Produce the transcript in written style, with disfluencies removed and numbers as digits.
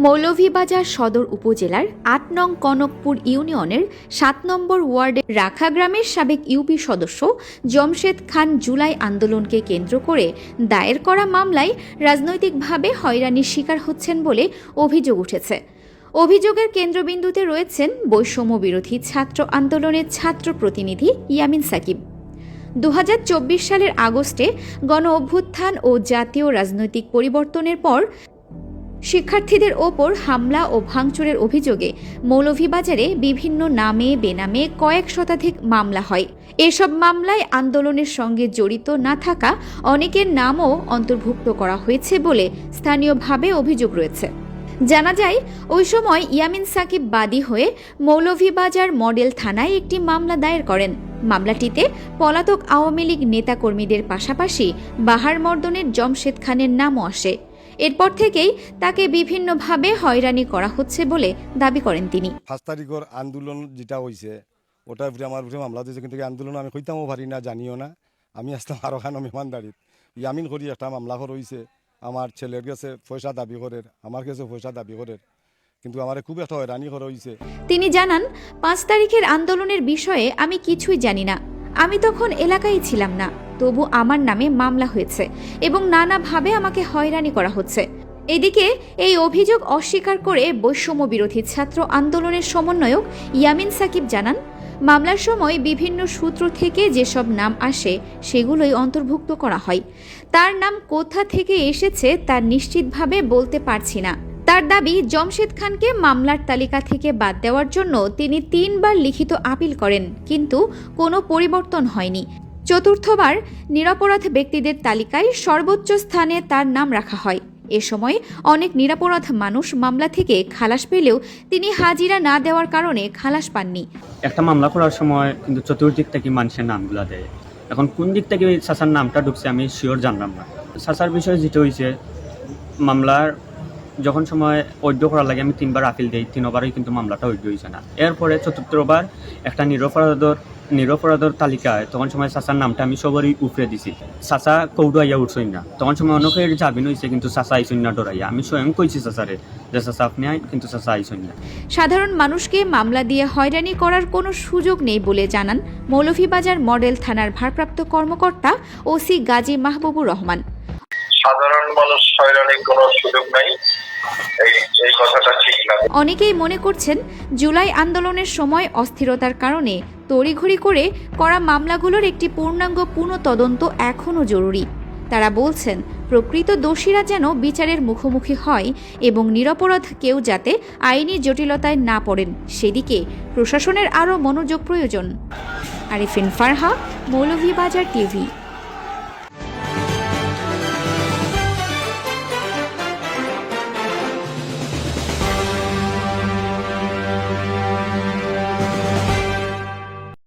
মৌলভীবাজার সদর উপজেলার ৮ নং কনকপুর ইউনিয়নের ৭ নম্বর ওয়ার্ডের রাখা গ্রামের সাবেক ইউপি সদস্য জমশেদ খান জুলাই আন্দোলনকে কেন্দ্র করে দায়ের করা মামলায় রাজনৈতিকভাবে হয়রানির শিকার হচ্ছেন বলে অভিযোগ উঠেছে। অভিযোগের কেন্দ্রবিন্দুতে রয়েছেন বৈষম্য বিরোধী ছাত্র আন্দোলনের ছাত্র প্রতিনিধি ইয়ামিন সাকিব। ২০২৪ সালের আগস্টে গণ অভ্যুত্থান ও জাতীয় রাজনৈতিক পরিবর্তনের পর শিক্ষার্থীদের ওপর হামলা ও ভাঙচুরের অভিযোগে মৌলভীবাজারে বিভিন্ন নামে বেনামে কয়েক শতাধিক মামলা হয়। এসব মামলায় আন্দোলনের সঙ্গে জড়িত না থাকা অনেকের নামও অন্তর্ভুক্ত করা হয়েছে বলে স্থানীয়ভাবে অভিযোগ রয়েছে। জানা যায়, ওই সময় ইয়ামিন সাকিব বাদী হয়ে মৌলভীবাজার মডেল থানায় একটি মামলা দায়ের করেন। মামলাটিতে পলাতক আওয়ামী লীগ নেতাকর্মীদের পাশাপাশি বাহার মর্দনের জমশেদ খানের নামও আসে। এরপর থেকেই তাকে বিভিন্নভাবে হয়রানি করা হচ্ছে বলে দাবি করেন তিনি। ৫ তারিখের আন্দোলন যেটা হয়েছে ওটার উপরে আমার উপরে মামলা দিয়েছে, কিন্তু আন্দোলন আমি কইতামও পারি না, জানিও না। আমি আসতাম আরো খানো মেহমানদারিত, ইয়ামিন করি একটা মামলা হয়েছে। আমার ছেলের কাছে পয়সা দাবি করে, আমার কাছে পয়সা দাবি করে, কিন্তু আমার খুব একটা হয়রানি করা হয়েছে। তিনি জানান, ৫ তারিখের আন্দোলনের বিষয়ে আমি কিছুই জানি না। আমি তখন এলাকায় ছিলাম না, তবু আমার নামে মামলা হয়েছে এবং নানাভাবে আমাকে হয়রানি করা হচ্ছে। এদিকে এই অভিযোগ অস্বীকার করে বৈষম্য বিরোধী ছাত্র আন্দোলনের সমন্বয়ক ইয়ামিন সাকিব জানান, মামলার সময় বিভিন্ন সূত্র থেকে যেসব নাম আসে সেগুলোই অন্তর্ভুক্ত করা হয়। তার নাম কোথা থেকে এসেছে তা নিশ্চিতভাবে বলতে পারছি না। তার দাবি, জমশেদ খানকে মামলার তালিকা থেকে বাদ দেওয়ার জন্য তিনি ৩ বার লিখিত আপিল করেন, কিন্তু কোনো পরিবর্তন হয়নি। চতুর্থবার নিরপরাধ ব্যক্তিদের তালিকায় সর্বোচ্চ স্থানে তার নাম রাখা হয়। এ সময় অনেক নিরপরাধ মানুষ মামলা থেকে খালাস পেলেও তিনি হাজিরা না দেওয়ার কারণে খালাস পাননি। একটা মামলা করার সময় কিন্তু চতুর্দিক থেকে মানুষের নামগুলো দেয়। এখন কোন দিক থেকে চাচার নামটা ঢুকছে আমি শিওর জানলাম না। চাচার বিষয়ে যেটা হয়েছে, মামলার যখন সময় ঐক্য করার লাগে আমি ৩ বার আপিল দিই, ৩বারই কিন্তু মামলাটা ঐক্য হয়েছে না। এরপরে চতুর্থবার একটা নিরপরাধর তালিকায় তখন সময় চাচার নামটা আমি সবারই উপরে দিছি। চাচা কৌটো আইয়া উঠছই না, তখন সময় অনেকের জামিন হয়েছে, কিন্তু চাচা আইসই না ডরাইয়া। আমি স্বয়ং কইছি চাচারে যে চাচা আপনি আইন, কিন্তু চাচা আইসই না। সাধারণ মানুষকে মামলা দিয়ে হয়রানি করার কোনো সুযোগ নেই বলে জানান মৌলভীবাজার মডেল থানার ভারপ্রাপ্ত কর্মকর্তা ওসি গাজী মাহবুবুর রহমান। সাধারণ মানুষ হয়রানির কোনো সুযোগ নাই, এই কথাটা ঠিক না। অনেকেই মনে করছেন, জুলাই আন্দোলনের সময় অস্থিরতার কারণে তড়িঘড়ি করে করা মামলাগুলোর একটি পূর্ণাঙ্গ পুনঃতদন্ত এখনও জরুরি। তারা বলছেন, প্রকৃত দোষীরা যেন বিচারের মুখোমুখি হয় এবং নিরপরাধ কেউ যাতে আইনি জটিলতায় না পড়েন, সেদিকে প্রশাসনের আরও মনোযোগ প্রয়োজন। আরিফিন ফারহা, মৌলভীবাজার টিভি।